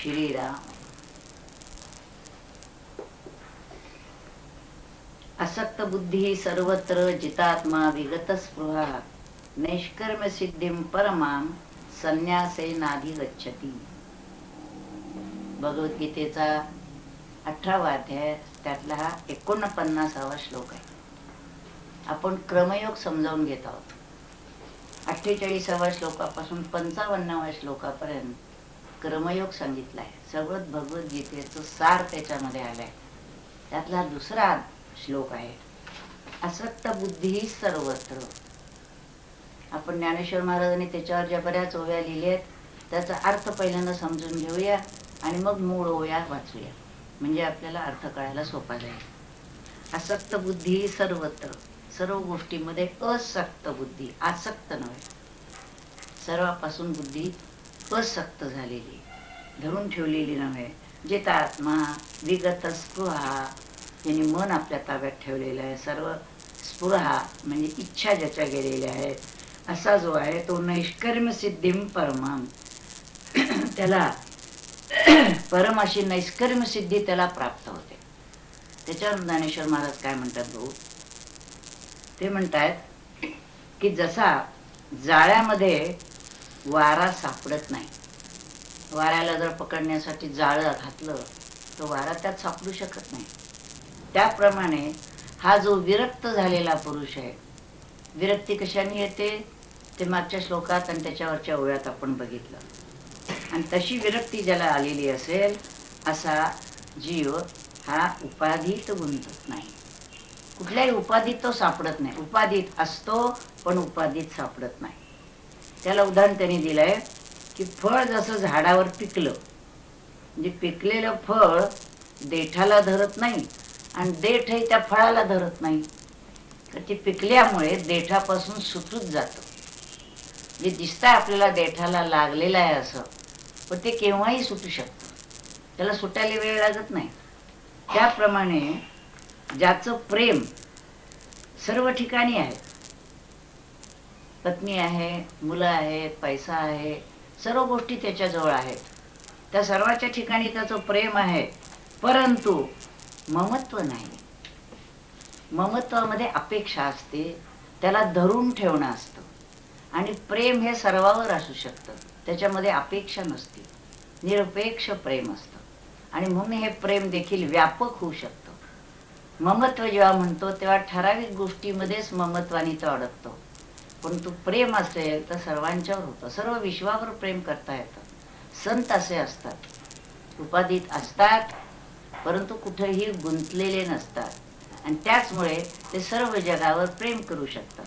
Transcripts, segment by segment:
श्रीराम. असक्त बुद्धी सर्वत्र जितात्मा विगत स्पृहा नैष्कर्म सिद्धिं परमां संन्यासेनाधि गच्छति. भगवद्गीतेचा 18वा अध्याय त्यातला हा 49वा श्लोक आहे. आपण क्रमयोग समजावून घेत आहोत. 48व्या श्लोकापासून 55व्या श्लोकापर्यंत क्रमयोग सांगितला आहे. सगळं भगवद्गीतेचं सार त्याच्यामध्ये आलंय. त्यातला दुसरा श्लोक आहे असक्त बुद्धी सर्वत्र. आपण ज्ञानेश्वर महाराजांनी त्याच्यावर ज्या बऱ्याच ओव्या लिहिल्यात त्याचा अर्थ पहिल्यांदा समजून घेऊया आणि मग मूळ ओव्या वाचूया, म्हणजे आपल्याला अर्थ कळायला सोपा जाईल. असक्त बुद्धी सर्वत्र, सर्व गोष्टींमध्ये असक्त बुद्धी, आसक्त नव्हे. सर्वापासून बुद्धी असक्त झालेली, धरून ठेवलेली नव्हे. जितात्मा विगत स्पृहा, ज्यांनी मन आपल्या ताब्यात ठेवलेलं आहे. सर्व स्पृहा म्हणजे इच्छा ज्याच्या गेलेल्या आहेत, असा जो आहे तो नैष्कर्म सिद्धिं परमाम, त्याला परम अशी नैष्कर्म सिद्धी त्याला प्राप्त होते. त्याच्यावर ज्ञानेश्वर महाराज काय म्हणतात भाऊ? ते म्हणतात की जसा जाळ्यामध्ये वारा सापडत नाही, वाऱ्याला जर पकडण्यासाठी जाळं घातलं तर वारा त्यात सापडू शकत नाही, त्याप्रमाणे हा जो विरक्त झालेला पुरुष आहे, विरक्ती कशाने येते ते मागच्या श्लोकात आणि त्याच्यावरच्या ओव्यात आपण बघितलं. आणि तशी विरक्ती ज्याला आलेली असेल असा जीव हा उपाधीत गुंतत नाही. कुठल्याही उपाधीत तो सापडत नाही. उपाधीत असतो पण उपाधीत सापडत नाही. त्याला उदाहरण त्यांनी दिलंय की फळ जसं झाडावर पिकलं, म्हणजे पिकलेलं फळ देठाला धरत नाही आणि देठही त्या फळाला धरत नाही, तर ते पिकल्यामुळे देठापासून सुटूच जातं. जे दिसतं आपल्याला देठाला लागलेलं आहे असं, पण ते केव्हाही सुटू शकतं, त्याला सुटायला वेळ लागत नाही. त्याप्रमाणे ज्याचं प्रेम सर्व ठिकाणी आहे, पत्नी आहे, मुलं आहेत, पैसा आहे, सर्व गोष्टी त्याच्याजवळ आहेत, त्या सर्वाच्या ठिकाणी त्याचं प्रेम आहे, परंतु ममत्व नाही. ममत्वामध्ये अपेक्षा असते, त्याला धरून ठेवणं असतं. आणि प्रेम हे सर्वावर असू शकतं, त्याच्यामध्ये अपेक्षा नसते, निरपेक्ष प्रेम असतं. आणि म्हणून हे प्रेम देखील व्यापक होऊ शकतं. ममत्व जेव्हा म्हणतो तेव्हा ठराविक गोष्टीमध्येच ममत्वाने तो अडकतो, परंतु प्रेम असेल तर सर्वांच्यावर होतं, सर्व विश्वावर प्रेम करता येतं. संत असे असतात, उपाधीत असतात परंतु कुठेही गुंतलेले नसतात, आणि त्याचमुळे ते सर्व जगावर प्रेम करू शकतात.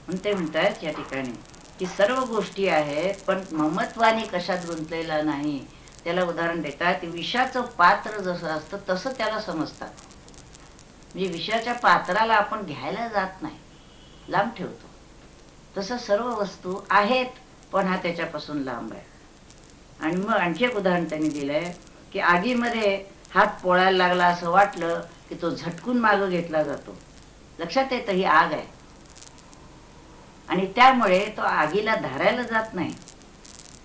म्हणून ते म्हणतात या ठिकाणी की सर्व गोष्टी आहेत पण ममत्वाने कशात गुंतलेला नाही. त्याला उदाहरण देतात, विषाचं पात्र जसं असतं तसं त्याला समजतात. म्हणजे विषाच्या पात्राला आपण घ्यायला जात नाही, लांब ठेवतो. तसं सर्व वस्तू आहेत पण हा त्याच्यापासून लांब आहे. आणि मग आणखी एक उदाहरण त्यांनी दिलंय की आगीमध्ये हात पोळायला लागला असं वाटलं की तो झटकून मागं घेतला जातो. लक्षात येतं ही आग आहे, आणि त्यामुळे तो आगीला धरायला जात नाही.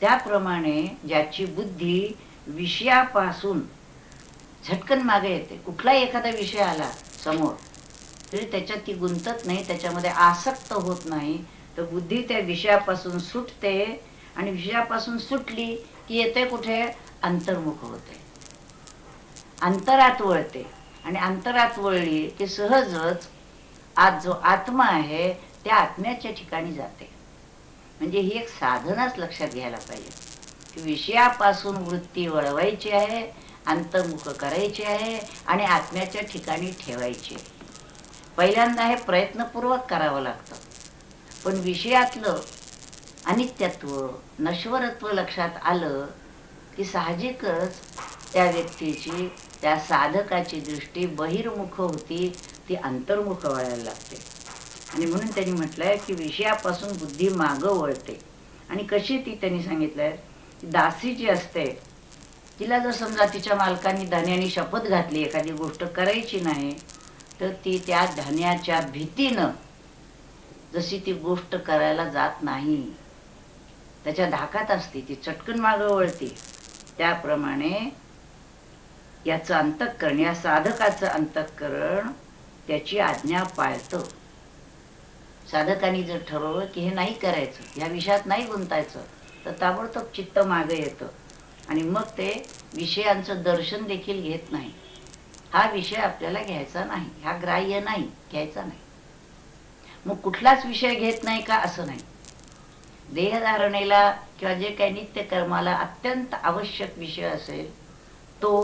त्याप्रमाणे ज्याची बुद्धी विषयापासून झटकन मागे येते, कुठलाही एखादा विषय आला समोर तरी त्याच्यात ती गुंतत नाही, त्याच्यामध्ये आसक्त होत नाही, तर बुद्धी त्या विषयापासून सुटते. आणि विषयापासून सुटली की येते कुठे? अंतर्मुख होते, अंतरात वळते. आणि अंतरात वळली की सहजच आज जो आत्मा आहे त्या आत्म्याच्या ठिकाणी जाते. म्हणजे ही एक साधनाच लक्षात घ्यायला पाहिजे की विषयापासून वृत्ती वळवायची आहे, अंतर्मुख करायची आहे आणि आत्म्याच्या ठिकाणी ठेवायची आहे. पहिल्यांदा हे प्रयत्नपूर्वक करावं लागतं, पण विषयातलं अनित्यत्व, नश्वरत्व लक्षात आलं की साहजिकच त्या व्यक्तीची, त्या साधकाची दृष्टी बहिर्मुख होती, ती अंतर्मुख वळायला लागते. आणि म्हणून त्यांनी म्हटलंय की विषयापासून बुद्धी मागं वळते. आणि कशी ती त्यांनी सांगितलंय, दासी जी असते तिला जर समजा तिच्या मालकांनी धन्याने शपथ घातली एखादी गोष्ट करायची नाही, तर ती त्या धन्याच्या भीतीनं जशी ती गोष्ट करायला जात नाही, त्याच्या धाकात असते, ती चटकन मागं वळते. त्याप्रमाणे याचं अंतःकरण, या साधकाचं अंतःकरण त्याची आज्ञा पाळतं. साधकांनी जर ठरवलं की हे नाही करायचं, ह्या विषयात नाही गुंतायचं, तर ताबडतोब चित्त मागे येतं आणि मग ते विषयांचं दर्शन देखील घेत नाही. हा विषय आपल्याला घ्यायचा नाही, हा ग्राह्य नाही, घ्यायचा नाही. मग कुठलाच विषय घेत नाही का असं नाही. देहधारणेला किंवा जे काही नित्य कर्माला अत्यंत आवश्यक विषय असेल तो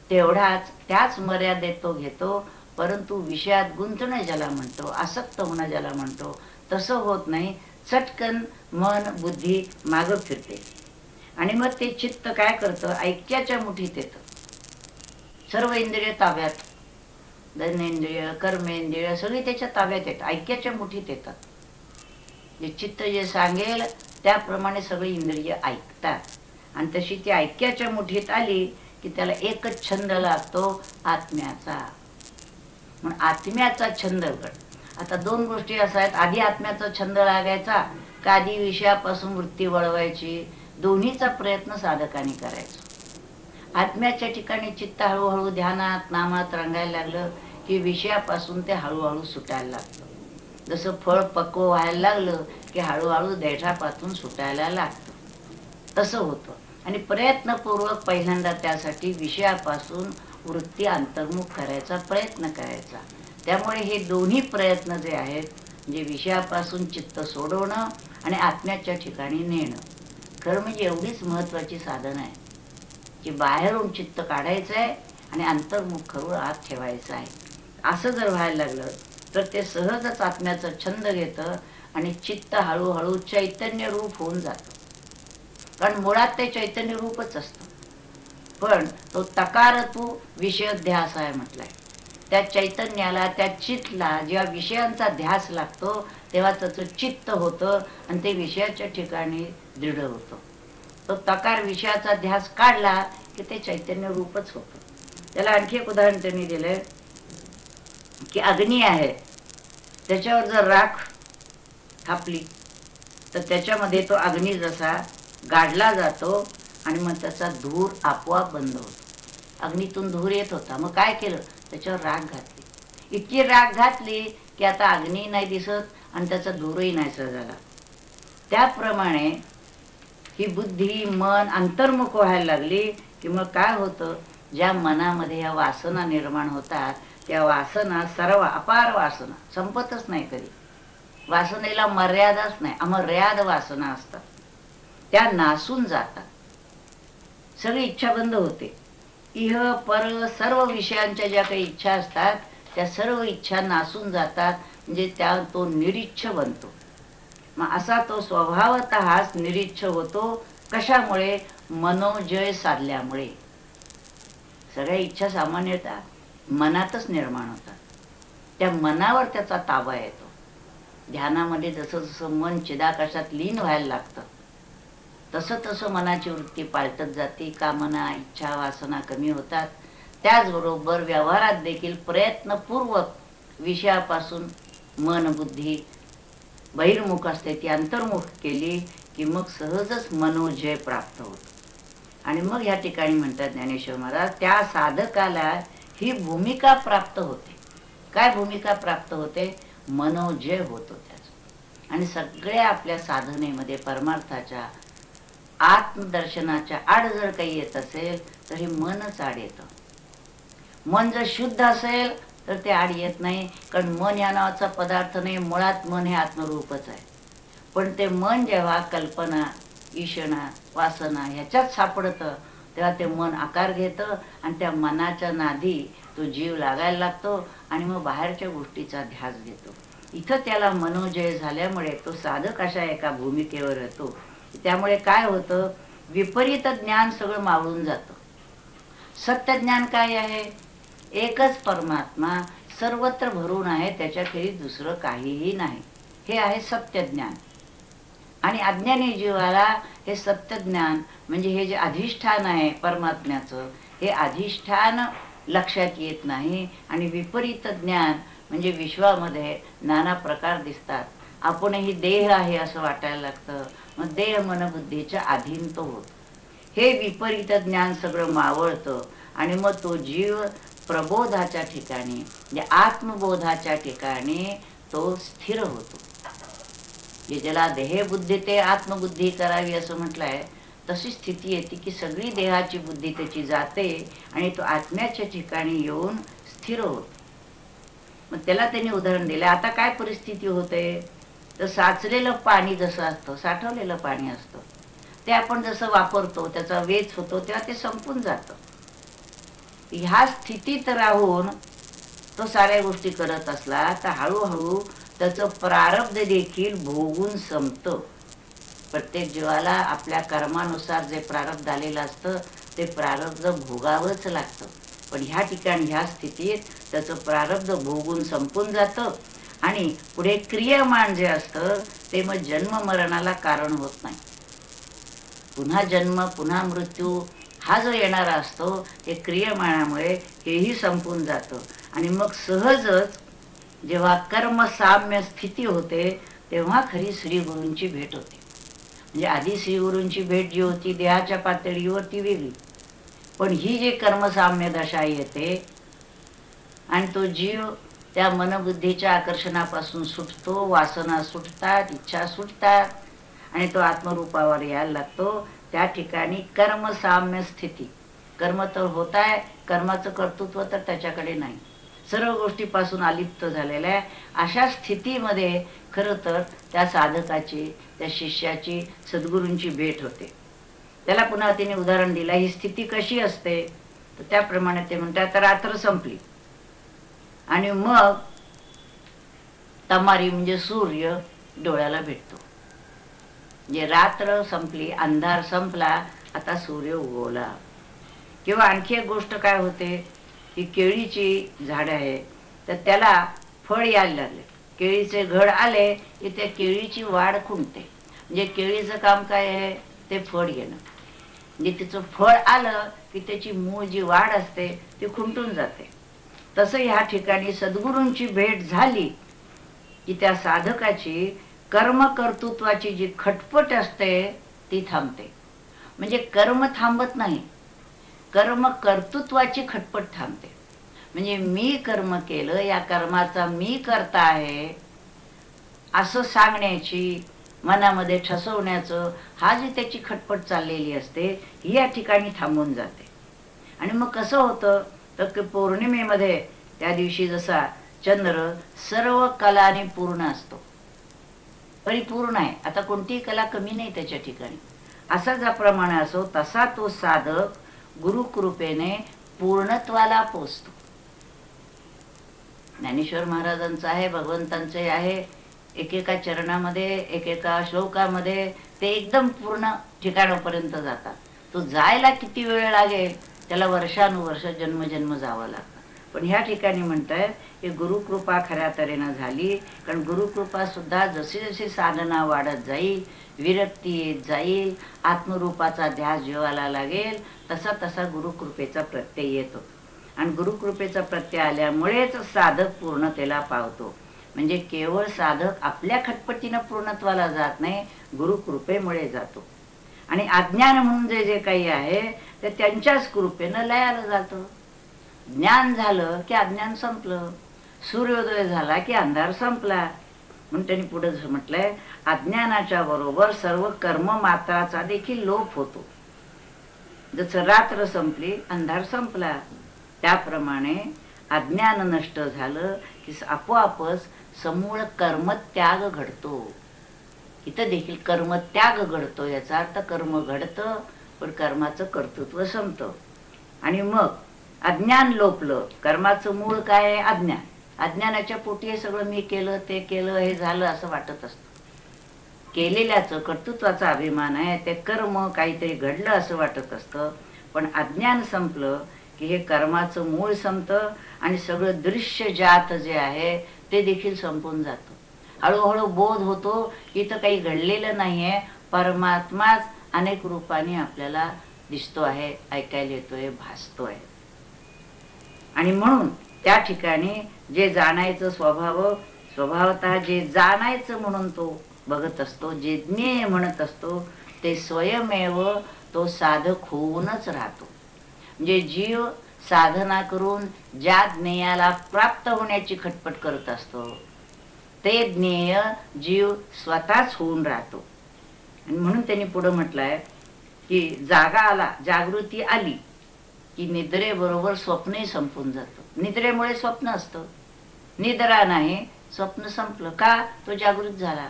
तेवढाच, त्याच मर्यादेत तो घेतो. परंतु विषयात गुंतणं ज्याला म्हणतो, आसक्त होणं ज्याला म्हणतो, तसं होत नाही. चटकन मन बुद्धी मागं फिरते आणि मग ते चित्त काय करतं, ऐक्याच्या मुठीत येतं. सर्व इंद्रिय ताब्यात, धनेंद्रिय कर्मेंद्रिय सगळी त्याच्या ताब्यात येतात, ऐक्याच्या मुठीत येतात. जे चित्त जे सांगेल त्याप्रमाणे सगळी इंद्रिय ऐकतात आणि तशी ती ऐक्याच्या मुठीत आली की त्याला एकच छंद लागतो, आत्म्याचा. म्हणून आत्म्याचा छंद गड. आता दोन गोष्टी असा आहेत, आधी आत्म्याचा छंद लागायचा का आधी विषयापासून वृत्ती वळवायची, दोन्हीचा प्रयत्न साधकाने करायचा. आत्म्याच्या ठिकाणी चित्त हळूहळू ध्यानात नामात रंगायला लागलं की विषयापासून ते हळूहळू सुटायला लागतं. जसं फळ पक्व व्हायला लागलं की हळूहळू देठापासून सुटायला लागतं, तसं होतं. आणि प्रयत्नपूर्वक पहिल्यांदा त्यासाठी विषयापासून वृत्ती अंतर्मुख करायचा प्रयत्न करायचा. त्यामुळे हे दोन्ही प्रयत्न जे आहेत, म्हणजे विषयापासून चित्त सोडवणं आणि आत्म्याच्या ठिकाणी नेणं, खरं म्हणजे एवढीच महत्त्वाची साधन आहे की बाहेरून चित्त काढायचं आहे आणि अंतर्मुख करून आत ठेवायचं आहे. असं जर व्हायला लागलं तर ते सहजच आत्म्याचं छंद घेतं आणि चित्त हळूहळू चैतन्य रूप होऊन जातं. कारण मुळात ते चैतन्य रूपच असतं, पण तो तकार तू विषय ध्यास आहे म्हटलाय. त्या चैतन्याला, त्या चित्तला जेव्हा विषयांचा ध्यास लागतो तेव्हा त्याचं चित्त होतं आणि ते विषयाच्या ठिकाणी दृढ होतं. तो तकार विषयाचा ध्यास काढला की ते चैतन्य रूपच होतं. त्याला आणखी एक उदाहरण त्यांनी दिलंय की अग्नी आहे, त्याच्यावर जर राख थापली तर त्याच्यामध्ये तो अग्नी जसा गाडला जातो आणि मग त्याचा धूर आपोआप बंद होतो. अग्नीतून धूर येत होता, मग काय केलं, त्याच्यावर राख घातली. इतकी राख घातली की आता अग्नी नाही दिसत आणि त्याचा धूरही नाहीसा झाला. त्याप्रमाणे ही बुद्धी मन अंतर्मुख व्हायला लागली की मग काय होतं, ज्या मनामध्ये या वासना निर्माण होतात त्या वासना सर्व अपार वासना संपतच नाही कधी. वासनेला मर्यादाच नाही, अमर्याद वासना असतात, त्या नासून जातात. सगळी इच्छा बंद होते. इह पर सर्व विषयांच्या ज्या काही इच्छा असतात त्या सर्व इच्छा नासून जातात, म्हणजे त्या तो निरीच्छ बनतो. मग असा तो स्वभावतःच निरीच्छ होतो. कशामुळे, मनोजय साधल्यामुळे. सगळ्या इच्छा सामान्यतः मनातच निर्माण होतात, त्या मनावर त्याचा ताबा येतो. ध्यानामध्ये जसं जसं मन चिदाकाशात लीन व्हायला लागतं तसं तसं मनाची वृत्ती पालटत जाते. कामना इच्छा वासना कमी होतात. त्याचबरोबर व्यवहारात देखील प्रयत्नपूर्वक विषयापासून मन बुद्धी बहिर्मुख असते ती अंतर्मुख केली की मग सहजच मनोजय प्राप्त होतो. आणि मग ह्या ठिकाणी म्हणतात ज्ञानेश्वर महाराज, त्या साधकाला ही भूमिका प्राप्त होते. काय भूमिका प्राप्त होते, मनोजय होतो त्याचा. आणि सगळ्या आपल्या साधनेमध्ये परमार्थाच्या आत्मदर्शनाच्या आड जर काही येत असेल तर हे मनच आड येतं. मन जर शुद्ध असेल तर ते आड येत नाही, कारण मन या नावाचा पदार्थ नाही, मुळात मन हे आत्मरूपच आहे. पण ते मन जेव्हा कल्पना ईशना वासना ह्याच्यात सापडतं तेव्हा ते मन आकार घेतं आणि त्या मनाच्या नादी तो जीव लागायला लागतो आणि मग बाहेरच्या गोष्टीचा ध्यास घेतो. इथं त्याला मनोजय झाल्यामुळे तो साधक अशा एका भूमिकेवर येतो. त्यामुळे काय होतं, विपरीत ज्ञान सगळं मावळून जातं. सत्य ज्ञान काय आहे, एकच परमात्मा सर्वत्र भरून आहे, त्याच्याखेरीज दुसरं काहीही नाही, हे आहे सत्य ज्ञान. आणि अज्ञानी जीवाला हे सत्य ज्ञान म्हणजे हे जे अधिष्ठान आहे परमात्म्याचं, हे अधिष्ठान लक्षात येत नाही. आणि विपरीत ज्ञान म्हणजे विश्वामध्ये नाना प्रकार दिसतात, आपणही देह आहे असं वाटायला लागतं. मग देह मनबुद्धीच्या अधीन तो होतो. हे विपरीत ज्ञान सगळं मावळतं आणि मग तो जीव प्रबोधाच्या ठिकाणी म्हणजे आत्मबोधाच्या ठिकाणी तो स्थिर होतो. ज्याला देहबुद्धी ते आत्मबुद्धी करावी असं म्हटलंय, तशी स्थिती येते की सगळी देहाची बुद्धी त्याची जाते आणि तो आत्म्याच्या ठिकाणी येऊन स्थिर होतो. मग त्याला त्यांनी उदाहरण दिलं. आता काय परिस्थिती होते, तर साचलेलं पाणी जसं असतं, साठवलेलं पाणी असतं, ते आपण जसं वापरतो त्याचा वेच होतो तेव्हा ते संपून जातं. ह्या स्थितीत राहून तो साऱ्या गोष्टी करत असला तर हळूहळू त्याचं प्रारब्ध देखील भोगून संपतं. प्रत्येक जीवाला आपल्या कर्मानुसार जे प्रारब्ध आलेलं असतं ते प्रारब्ध भोगावंच लागतं. पण ह्या ठिकाणी ह्या स्थितीत त्याचं प्रारब्ध भोगून संपून जातं आणि पुढे क्रियमाण जे असतं ते मग जन्म मरणाला कारण होत नाही. पुन्हा जन्म पुन्हा मृत्यू हा जो येणारा असतो ते क्रियमाणामुळे हेही संपून जातं आणि मग सहजच जेव्हा कर्मसाम्य स्थिती होते तेव्हा खरी श्रीगुरूंची भेट होते. म्हणजे आधी श्रीगुरूंची भेट जी होती देहाच्या पातळीवर ती वेगळी, पण ही जी कर्मसाम्य दशा येते आणि तो जीव त्या मनबुद्धीच्या आकर्षणापासून सुटतो, वासना सुटतात, इच्छा सुटतात आणि तो आत्मरूपावर यायला लागतो. त्या ठिकाणी कर्मसाम्य स्थिती, कर्म तर होत आहे, कर्माचं कर्तृत्व तर त्याच्याकडे नाही, सर्व गोष्टीपासून अलिप्त झालेल्या आहे. अशा स्थितीमध्ये खरं तर त्या साधकाची, त्या शिष्याची, सद्गुरूंची भेट होते. त्याला पुन्हा तिने उदाहरण दिलं, ही स्थिती कशी असते, तर त्याप्रमाणे ते म्हणतात रात्र संपली आणि मग तमारी म्हणजे सूर्य डोळ्याला भेटतो. म्हणजे रात्र संपली, अंधार संपला, आता सूर्य उगवला. किंवा आणखी एक गोष्ट काय होते की केळीची झाड आहे तर त्याला फळ यायला लागले, केळीचे घड आले की त्या केळीची वाढ खुंटते. म्हणजे केळीचं काम काय आहे, ते फळ घेणं. म्हणजे तिचं फळ आलं की त्याची मूळ जी वाढ असते ती खुंटून जाते. तसं ह्या ठिकाणी सद्गुरूंची भेट झाली की त्या साधकाची कर्मकर्तृत्वाची जी खटपट असते ती थांबते. म्हणजे कर्म थांबत नाही, कर्म कर्तृत्वाची खटपट थांबते. म्हणजे मी कर्म केलं, या कर्माचा मी करता आहे असं सांगण्याची, मनामध्ये ठसवण्याचं हा जी त्याची खटपट चाललेली असते ही या ठिकाणी थांबून जाते. आणि मग कसं होतं तर पौर्णिमेमध्ये त्या दिवशी जसा चंद्र सर्व कलाने पूर्ण असतो, परिपूर्ण आहे, आता कोणतीही कला कमी नाही त्याच्या ठिकाणी, असा ज्याप्रमाणे असो तसा तो साधक गुरुकृपेने पूर्णत्वाला पोचतो. ज्ञानेश्वर महाराजांचं आहे, भगवंतांचे आहे, एकेका चरणामध्ये एकेका श्लोकामध्ये ते एकदम पूर्ण ठिकाणापर्यंत जातात. तो जायला किती वेळ लागेल, त्याला वर्षानुवर्ष जन्मजन्म जावं लागतं. पण ह्या ठिकाणी म्हणतायत की गुरुकृपा खऱ्या तऱ्हेनं झाली. कारण गुरुकृपा सुद्धा जशी जशी साधना वाढत जाईल, विरक्ती येत जाईल, आत्मरूपाचा ध्यास जीवाला लागेल, तसा तसा गुरुकृपेचा प्रत्यय येतो. आणि गुरुकृपेचा प्रत्यय आल्यामुळेच साधक पूर्णतेला पावतो. म्हणजे केवळ साधक आपल्या खटपटीनं पूर्णत्वाला जात नाही, गुरुकृपेमुळे जातो. आणि अज्ञान म्हणून जे जे काही आहे ते त्यांच्याच कृपेनं लयाला जातं. ज्ञान झालं की अज्ञान संपलं, सूर्योदय झाला की अंधार संपला. म्हणून त्यांनी पुढे म्हटलंय अज्ञानाच्या बरोबर सर्व कर्म मात्राचा देखील लोप होतो. जसं रात्र संपली अंधार संपला, त्याप्रमाणे अज्ञान नष्ट झालं की आपोआपच समूळ कर्मत्याग घडतो. इथं देखील कर्मत्याग घडतो, याचा अर्थ कर्म घडतं पण कर्माचं कर्तृत्व संपतं. आणि मग अज्ञान लोपलं. कर्माचं मूळ काय आहे, अज्ञान. अज्ञानाच्या पोटी हे सगळं मी केलं, ते केलं, हे झालं असं वाटत असतं. केलेल्याचं कर्तृत्वाचा अभिमान आहे, ते कर्म काहीतरी घडलं असं वाटत असतं. पण अज्ञान संपलं की हे कर्माचं मूळ संपतं आणि सगळं दृश्य जात जे आहे ते देखील संपून जातं. हळूहळू बोध होतो की इथं काही घडलेलं नाहीये, परमात्माच अनेक रूपाने आपल्याला दिसतो आहे, ऐकायला येतोय, भासतोय. आणि म्हणून त्या ठिकाणी जे जाणायचं स्वभावतः जे जाणायचं म्हणून तो बघत असतो, जे ज्ञेय म्हणत असतो ते स्वयमेव तो साधक होऊनच राहतो. म्हणजे जीव साधना करून ज्या ज्ञेयाला प्राप्त होण्याची खटपट करत असतो ते ज्ञेय जीव स्वतःच होऊन राहतो. आणि म्हणून त्यांनी पुढे म्हटलंय की जागा आला, जागृती आली की निद्रेबरोबर स्वप्नही संपून जातं. निद्रेमुळे स्वप्न असतं, निद्रा नाही स्वप्न संपलं. का? तो जागृत झाला.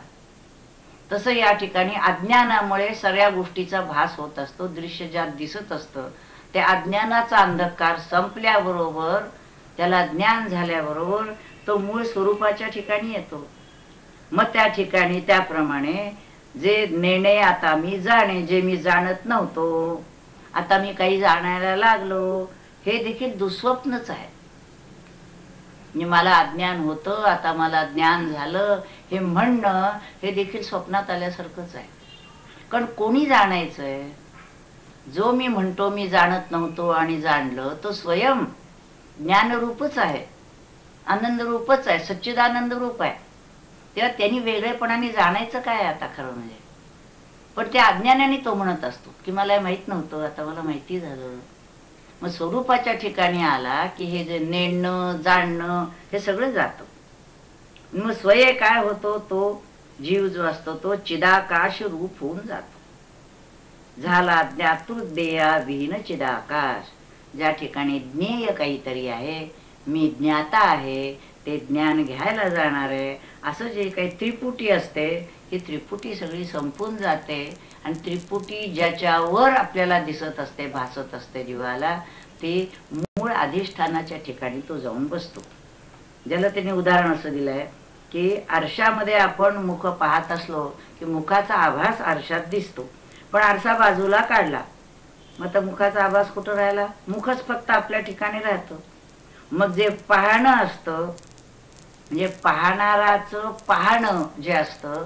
तसं या ठिकाणी अज्ञानामुळे सगळ्या गोष्टीचा भास होत असतो. दृश्य ज्यात दिसत असतं त्या अज्ञानाचा अंधकार संपल्याबरोबर, त्याला ज्ञान झाल्याबरोबर तो मूळ स्वरूपाच्या ठिकाणी येतो. मग त्या ठिकाणी त्याप्रमाणे जे नेणे आता मी जाणे, जे मी जाणत नव्हतो आता मी काही जाणायला लागलो, हे देखील दुःस्वप्नच आहे. म्हणजे मला अज्ञान होतं आता मला ज्ञान झालं हे म्हणणं हे देखील स्वप्नात आल्यासारखंच आहे. कारण कोणी जाणायचंय? जो मी म्हणतो मी जाणत नव्हतो आणि जाणलं तो स्वयं ज्ञानरूपच आहे, आनंद रूपच आहे, सच्चिदानंद रूप आहे. तेव्हा त्यांनी वेगळेपणाने जाणायचं काय आता खरं म्हणजे? पण त्या अज्ञानाने तो म्हणत असतो की मला माहित नव्हतं आता मला माहिती झालं. मग स्वरूपाच्या ठिकाणी आला की हे जे नेणं जाणणं हे सगळं जातं. मग स्वय काय होतो? तो जीव जो असतो तो चिदाकाश रूप होऊन जातो. झाला ज्ञातृज्ञेया विहीन चिदाकाश. ज्या ठिकाणी ज्ञेय काहीतरी आहे, मी ज्ञाता आहे, ते ज्ञान घ्यायला जाणार आहे, असं जे काही त्रिपुटी असते ही त्रिपुटी सगळी संपून जाते. आणि त्रिपुटी ज्याच्यावर आपल्याला दिसत असते, भासत असते जीवाला, ते मूळ अधिष्ठानाच्या ठिकाणी तो जाऊन बसतो. ज्याला त्याने उदाहरण असं दिलंय की आरशामध्ये आपण मुख पाहत असलो की मुखाचा आभास आरशात दिसतो, पण आरसा बाजूला काढला मग तर मुखाचा आभास कुठं राहिला? मुखच फक्त आपल्या ठिकाणी राहतं. मग जे पाहणं असतं म्हणजे पाहणाराचं पाहणं जे असतं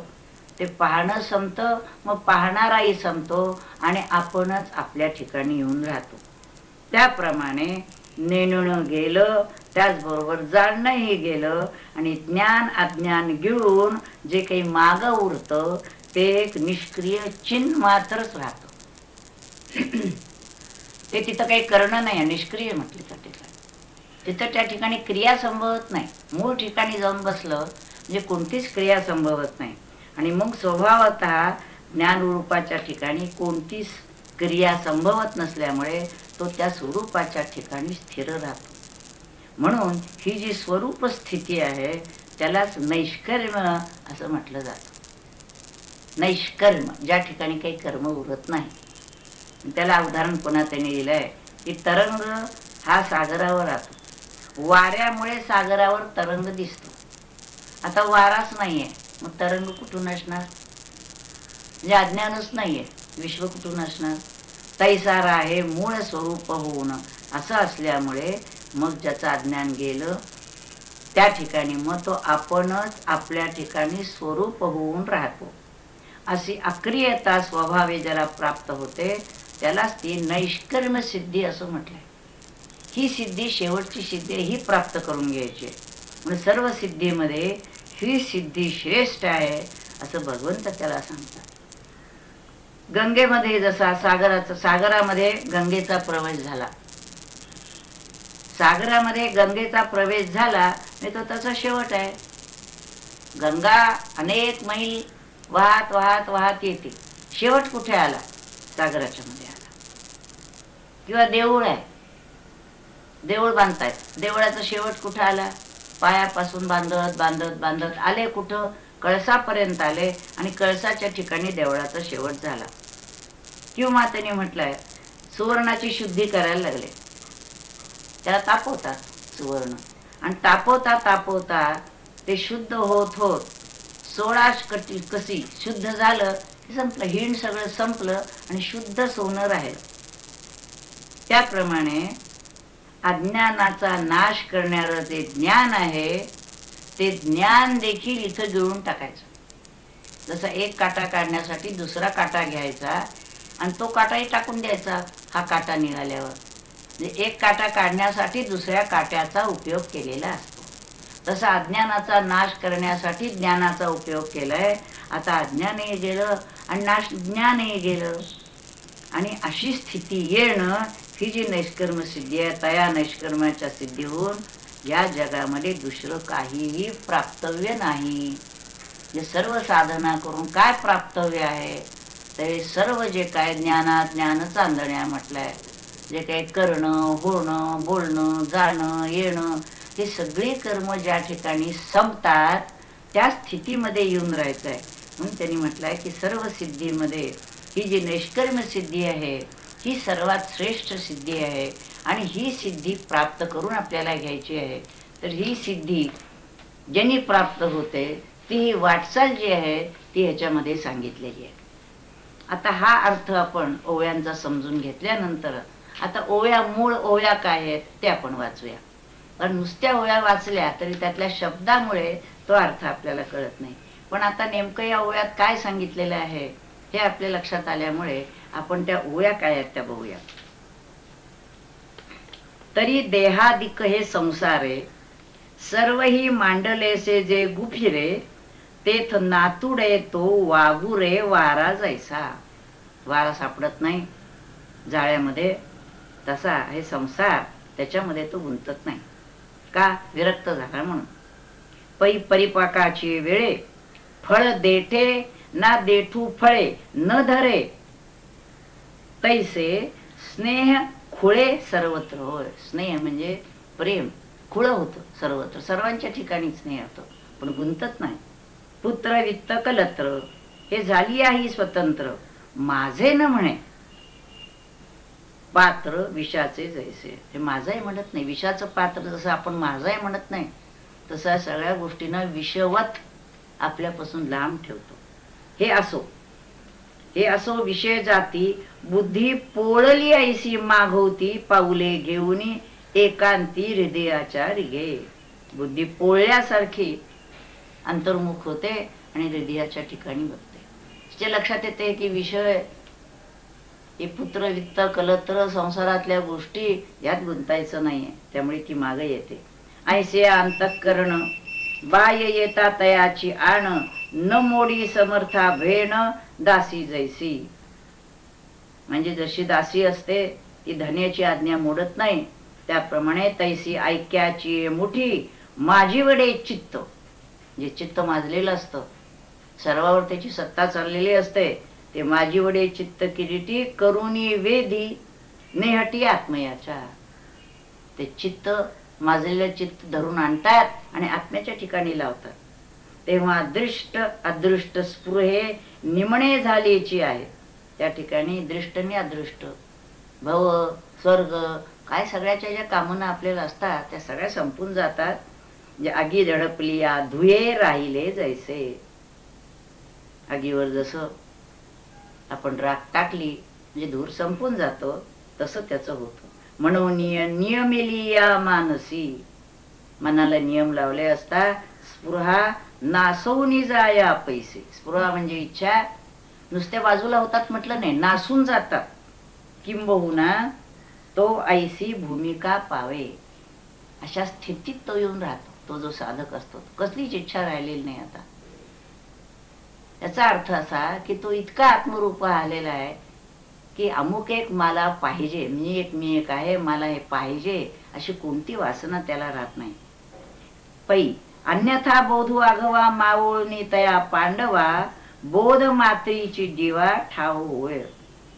ते पाहणं संपतं, मग पाहणाराही संपतो आणि आपणच आपल्या ठिकाणी येऊन राहतो. त्याप्रमाणे नेणणं गेलं, त्याचबरोबर जाणणंही गेलं आणि ज्ञान अज्ञान गिळून जे काही मागं उरतं ते एक निष्क्रिय चिन्ह मात्रच राहतं. ते तिथं काही करणं नाही, निष्क्रिय म्हटलं त्या ठिकाणी. तिथं त्या ठिकाणी क्रिया संभवत नाही. मूळ ठिकाणी जाऊन बसलं म्हणजे कोणतीच क्रिया संभवत नाही. आणि मग स्वभावतः ज्ञानरूपाच्या ठिकाणी कोणतीच क्रिया संभवत नसल्यामुळे तो त्या स्वरूपाच्या ठिकाणी स्थिर राहतो. म्हणून ही जी स्वरूप स्थिती आहे त्यालाच नैष्कर्म असं म्हटलं जातं. नैष्कर्म, ज्या ठिकाणी काही कर्म उरत नाही. त्याला उदाहरण पुन्हा त्यांनी दिलंय की तरंग हा सागरावर राहतो. वाऱ्यामुळे सागरावर तरंग दिसतो. आता वाराच नाहीये मग तरंग कुठून असणार? म्हणजे अज्ञानच नाहीये, विश्व कुठून असणार? तैसार आहे मूळ स्वरूप होऊन. असं असल्यामुळे मग ज्याचं अज्ञान गेलं त्या ठिकाणी मग तो आपणच आपल्या ठिकाणी स्वरूप होऊन राहतो. अशी अक्रियता स्वभावे ज्याला प्राप्त होते त्यालाच ती नैष्कर्म सिद्धी असं म्हटलंय. ही सिद्धी शेवटची सिद्धी ही प्राप्त करून घ्यायची. म्हणून सर्व सिद्धीमध्ये ही सिद्धी श्रेष्ठ आहे असं भगवंत त्याला सांगतात. गंगेमध्ये जसा सागरामध्ये गंगेचा प्रवेश झाला, सागरामध्ये गंगेचा प्रवेश झाला नाही तो त्याचा शेवट आहे. गंगा अनेक मैल वाहत वाहत वाहत येते, शेवट कुठे आला? सागराच्या मध्ये आला. किंवा देऊळ आहे, देऊळ बांधतायत, देवळाचा शेवट कुठे आला? पायापासून बांधत बांधत बांधत आले कुठं? कळसापर्यंत आले आणि कळसाच्या ठिकाणी देवळाचा शेवट झाला. किंवा त्यांनी म्हटलंय सुवर्णाची शुद्धी करायला लागले, त्याला तापवतात सुवर्ण आणि तापवता तापवता ते शुद्ध होत होत 16 कसी शुद्ध झालं की संपलं. हिंड सगळं संपलं आणि शुद्ध सोनं राहिलं. त्याप्रमाणे अज्ञानाचा नाश करणारं जे ज्ञान आहे ते ज्ञान देखील इथं गिळून टाकायचं. जसा एक काटा काढण्यासाठी दुसरा काटा घ्यायचा आणि तो काटाही टाकून द्यायचा हा काटा निघाल्यावर. म्हणजे एक काटा काढण्यासाठी दुसऱ्या काट्याचा उपयोग केलेला असतो. तसा अज्ञानाचा नाश करण्यासाठी ज्ञानाचा उपयोग केलाय. आता अज्ञानही गेलं आणि ज्ञानही गेलं. आणि अशी स्थिती येणं ही जी नैष्कर्म सिद्धी आहे, त्या नैष्कर्माच्या सिद्धीहून या जगामध्ये दुसरं काहीही प्राप्तव्य नाही. जे सर्व साधना करून काय प्राप्तव्य आहे, ते सर्व जे काय ज्ञानात ज्ञान चांदण्या म्हटलंय, जे काही करणं, होणं, बोलणं, जाणं, येणं, हे सगळे कर्म ज्या ठिकाणी संपतात त्या स्थितीमध्ये येऊन राहायचं आहे. म्हणून त्यांनी म्हटलंय की सर्व सिद्धीमध्ये ही जी नैष्कर्म सिद्धी आहे ही सर्वात श्रेष्ठ सिद्धी आहे आणि ही सिद्धी प्राप्त करून आपल्याला घ्यायची आहे. तर ही सिद्धी ज्यांनी प्राप्त होते ती वाटचाल जी आहे ती ह्याच्यामध्ये सांगितलेली आहे. आता हा अर्थ आपण ओव्यांचा समजून घेतल्यानंतर आता ओव्या, मूळ ओव्या काय आहेत ते आपण वाचूया. कारण नुसत्या ओव्या वाचल्या तरी त्यातल्या शब्दामुळे तो अर्थ आपल्याला कळत नाही. पण आता नेमकं या ओव्यात काय सांगितलेलं आहे हे आपल्या लक्षात आल्यामुळे आपण त्या ओव्या काय आहेत त्या बघूया. तरी देहादिक हे संसारे सर्वही मांडलेसे जे गुफिरे तेथ नातुडे तो वागुरे वारा जैसा. वारा सापडत नाही जाळ्यामध्ये, तसा हे संसार त्याच्यामध्ये तो गुंतत नाही. का? विरक्त झाला म्हणून. पै परिपाकाची वेळे फळ देठे ना देठू फळे न धरे तैसे स्नेह खुळे सर्वत्र. होय, स्नेह म्हणजे प्रेम खुळं होतं सर्वत्र, सर्वांच्या ठिकाणी स्नेह होतो पण गुंतत नाही. पुत्र वित्त कलत्र हे झाली आहे स्वतंत्र माझे न म्हणे पात्र विषाचे जैसे. हे माझाही म्हणत नाही, विषाचं पात्र जसं आपण माझाही म्हणत नाही तसं सगळ्या गोष्टींना विषवत आपल्यापासून लांब ठेवतो. हे असो विषय जाती बुद्धी पोळली ऐसी मागवती पाऊले घेऊन एकांती हृदयाच्या रिगे. बुद्धी पोळल्यासारखी अंतर्मुख होते आणि हृदयाच्या ठिकाणी बघते. तिच्या लक्षात येते की विषय हे पुत्र वित्त कलत्र संसारातल्या गोष्टी यात गुंतायचं नाहीये, त्यामुळे ती मागे येते. ऐसे अंतःकरण बाय येता तयाची आण न मोडी समर्था भेण दासी जैसी. म्हणजे जशी दासी असते ती धन्याची आज्ञा मोडत नाही त्याप्रमाणे तैसी ऐक्याची मुठी माझी वडे चित्त. जे चित्त माजलेलं असतं, सर्वावर त्याची सत्ता चाललेली असते, ते माझी वडे चित्त किरीटी करुणी वेधी नेहटी आत्मयाच्या. ते चित्त माजलेलं चित्त धरून आणतात आणि आत्म्याच्या ठिकाणी लावतात. तेव्हा अदृष्ट अदृष्ट स्पृहे निमणे झालेची आहे. त्या ठिकाणी दृष्ट आणि अदृष्ट, भव, स्वर्ग, काय सगळ्याच्या ज्या कामना आपल्याला असतात त्या सगळ्या संपून जातात. जे आगी धडपली या धुये राहिले जैसे. आगीवर जसं आपण राख टाकली म्हणजे धूर संपून जातो तसं त्याचं होतं. म्हणून नियमेली या मानसी. मनाला नियम लावले असता स्पृहा नासवून जाया पैसे. स्पृहा म्हणजे इच्छा नुसत्या बाजूला होतात म्हटलं नाही, नासून जातात. किंबहुना तो ऐसी भूमिका पावे. अशा स्थितीत तो येऊन राहतो. तो जो साधक असतो कसलीच इच्छा राहिलेली नाही आता. याचा अर्थ असा की तो इतका आत्मरूप आलेला आहे की अमुक एक मला पाहिजे, मी एक आहे, मला हे पाहिजे अशी कोणती वासना त्याला राहत नाही. पै अन्यथा बोधू आघवा मावळणी तया पांडवा बोध मात्रीची दिवा ठाव होय.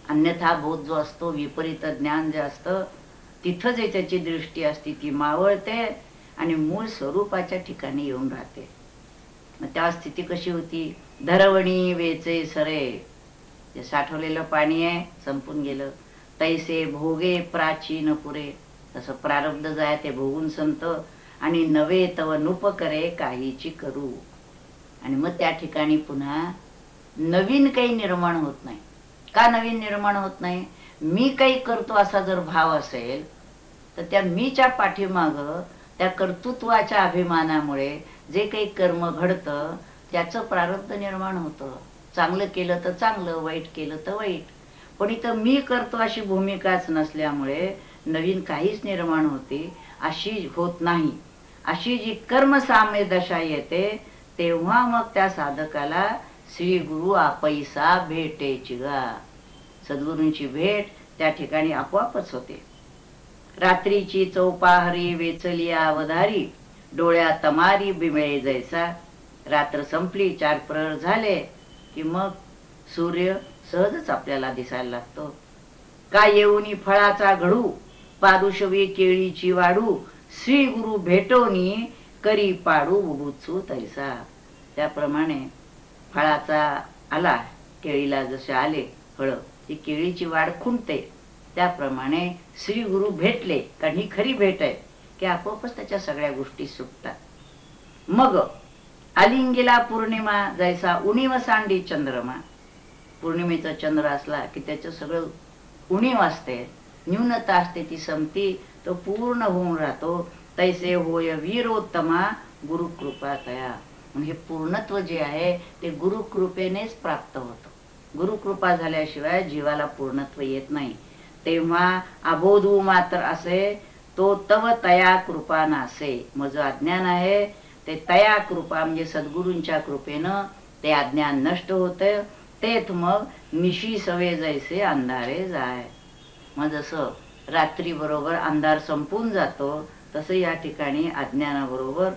अन्यथा बोध जो असतो, विपरीत ज्ञान जे असतं, तिथं जे त्याची दृष्टी असते ती मावळते आणि मूळ स्वरूपाच्या ठिकाणी येऊन राहते. मग त्या स्थिती कशी होती? धरवणी वेचे सरे. जे साठवलेलं पाणी आहे संपून गेलं. तैसे भोगे प्राचीन पुरे. तसं प्रारब्ध जाय ते भोगून संत आणि नवे तव नुप करे काहीची करू. आणि मग त्या ठिकाणी पुन्हा नवीन काही निर्माण होत नाही. का नवीन निर्माण होत नाही? मी काही करतो असा जर भाव असेल तर त्या मीच्या पाठीमाग त्या कर्तृत्वाच्या अभिमानामुळे जे काही कर्म घडतं त्याचं प्रारब्ध निर्माण होतं. चांगलं केलं तर चांगलं, वाईट केलं तर वाईट. पण इथं मी करतो अशी भूमिकाच नसल्यामुळे नवीन काहीच निर्माण होते अशी होत नाही. अशी जी कर्मसाम्य दशा येते तेव्हा मग त्या साधकाला श्री गुरु आपैसा भेटेची गा. सद्गुरूंची भेट त्या ठिकाणी आपोआपच होते. रात्रीची चौपाहरी वेचली अवधारी, डोळ्या तमारी बिमिळे जैसा. रात्र संपली, 4 प्रहर झाले की मग सूर्य सहजच आपल्याला दिसायला लागतो. का येऊनी फळाचा घडू, पादुशवी केळीची वाढू, श्री गुरु भेटोनी करी पाडू बुभुत्सू तैसा. त्याप्रमाणे फळाचा आला, केळीला जसे आले फळ, ती केळीची वाढ खुंटते, त्याप्रमाणे श्री गुरु भेटले, कारण ही खरी भेट आहे की आपोआपच त्याच्या सगळ्या गोष्टी सुटतात. मग आलिंगीला पौर्णिमा जैसा उणीव सांडी चंद्रमा. पौर्णिमेचा चंद्र असला की त्याचं सगळं उणीव असते, न्यूनता असते, ती संपती, तो पूर्ण होऊन राहतो. तैसे होय वीरोत्तमा गुरुकृपा तया. म्हणून हे पूर्णत्व जे आहे ते गुरुकृपेनेच प्राप्त होतं. गुरुकृपा झाल्याशिवाय जीवाला पूर्णत्व येत नाही. तेव्हा अबोधू मात्र असे तो तव तया कृपा नासे. मग जो अज्ञान आहे ते तया कृपा म्हणजे सद्गुरूंच्या कृपेनं ते अज्ञान नष्ट होते. तेथ मग निशी सवे जैसे अंधारे जाय. मग जसं रात्री बरोबर अंधार संपून जातो तसं या ठिकाणी अज्ञानाबरोबर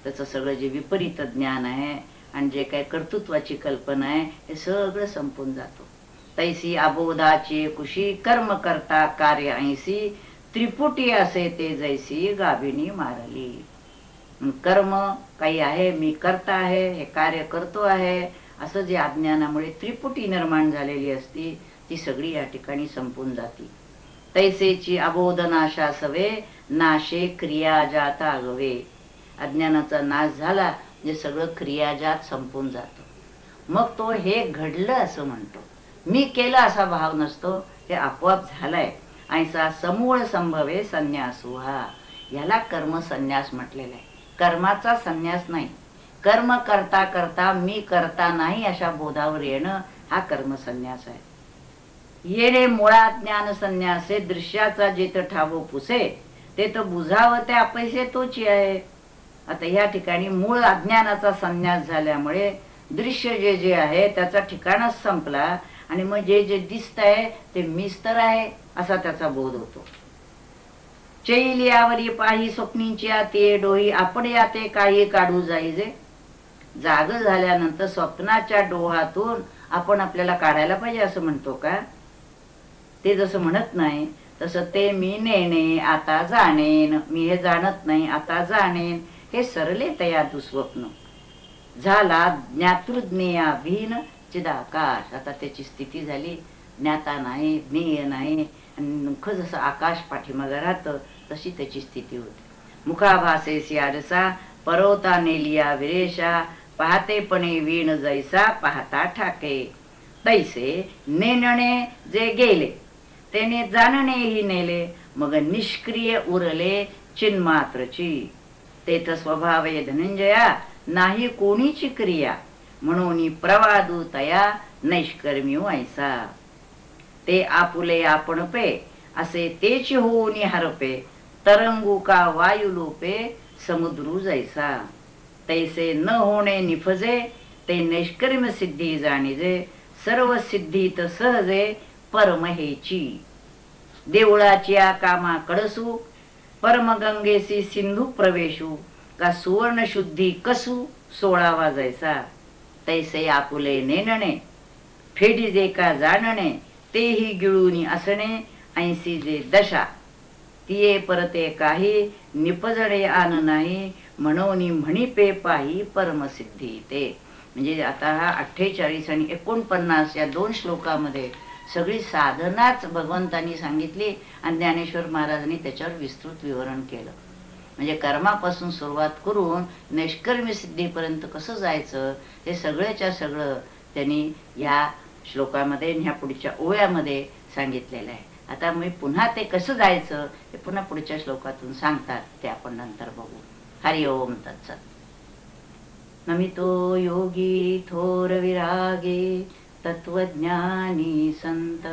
त्याचं सगळं जे विपरीत ज्ञान आहे आणि जे काही कर्तृत्वाची कल्पना आहे हे सगळं संपून जातो. तैसी अबोधाची कुशी कर्म करता कार्य ऐसी, त्रिपुटी असे ते जैसी गाभिनी मारली. कर्म काही आहे, मी करता आहे, हे कार्य करतो आहे, असं जे अज्ञानामुळे त्रिपुटी निर्माण झालेली असती ती सगळी या ठिकाणी संपून जाती. तैसेची अबोध नाशा सवे, नाशे क्रिया जाता गवे. अज्ञानाचा नाश झाला म्हणजे सगळं क्रियाजात संपून जातो. मग तो हे घडलं असं म्हणतो, मी केलं असा भाव नसतो, हे आपोआप झालंय. ऐसा समूळ संभवे संन्यासू हा. याला कर्म संन्यास म्हटलेला आहे. कर्माचा संन्यास नाही, कर्म करता करता मी करता नाही अशा बोधावर येणं हा कर्म संन्यास आहे. येणे मुळा ज्ञान संन्यासे, दृश्याचा जेत ठावो पुसे, ते तर बुझावं ते अपैसे तोची आहे. आता या ठिकाणी मूळ अज्ञानाचा संन्यास झाल्यामुळे दृश्य जे जे आहे त्याचा ठिकाणच संपला आणि मग जे जे दिसत आहे ते मीच तर आहे असा त्याचा बोध होतो. चैलियावरी पाही स्वप्नींची ते डोही, आपण याते काही काढू जाईजे. जाग झाल्यानंतर स्वप्नाच्या डोहातून आपण आपल्याला काढायला पाहिजे असं म्हणतो का? ते जसं म्हणत नाही तसं ते मी नेणे आता जाणेन, मी हे जाणत नाही आता जाणेन, हे सरले तया दुस्वप्न. झाला ज्ञातृज्ञेया भीन चिदाकाश. आता त्याची स्थिती झाली, ज्ञाता नाही, ज्ञेय नाही, मुख जसं आकाश पाठीमागे राहतं तशी त्याची स्थिती होती. मुखाभासेसी आरसा, परवता नेलिया विरेशा, पाहतेपणे वीण जैसा पाहता ठाके. तैसे नेणणे जे गेले तेने जाणणेही नेले, मग निष्क्रिय उरले चिन्मात्रची. तेथ स्वभावे धनंजया, नाही कोणीची क्रिया, म्हणून प्रवादू तया नैष्कर्म्यू ऐसा. ते आपुले आपण पे, असे तेच होऊनी हरपे, तरंगू का वायुलोपे समुद्रू जैसा. तैसे न होणे निफजे, ते नैष्कर्म्य सिद्धी जाणीजे, सर्व सिद्धीत सहजे परमहेची. देवळाची कामा कडसू, परमगंगेसी सिंधू प्रवेशू, का सुवर्ण शुद्धी कसू सोळावा जैसा. तैसे आपुले नेणणे, फेडी जे का जाणणे, तेही गिळूनी असणे, ऐंशी जे दशा. तिये परते काही निपजणे आन नाही, म्हणून म्हणिपे पाही परमसिद्धी ते. म्हणजे आता हा 48 आणि 49 या 2 श्लोकामध्ये सगळी साधनाच भगवंतांनी सांगितली आणि ज्ञानेश्वर महाराजांनी त्याच्यावर विस्तृत विवरण केलं. म्हणजे कर्मापासून सुरुवात करून नैष्कर्म्य सिद्धीपर्यंत कसं जायचं हे सगळ्याच्या सगळं त्यांनी या श्लोकामध्ये ह्या पुढच्या ओव्यामध्ये सांगितलेलं आहे. आता मी पुन्हा ते कसं जायचं हे पुन्हा पुढच्या श्लोकातून सांगतात, ते आपण नंतर बघू. हरि ओम तत्सत. नमितो योगी थोर विरागे, तत्वज्ञानी संत,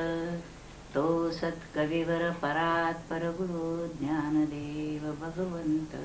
तो सत्कविवर परात्पर गुरु ज्ञानदेव भगवंत.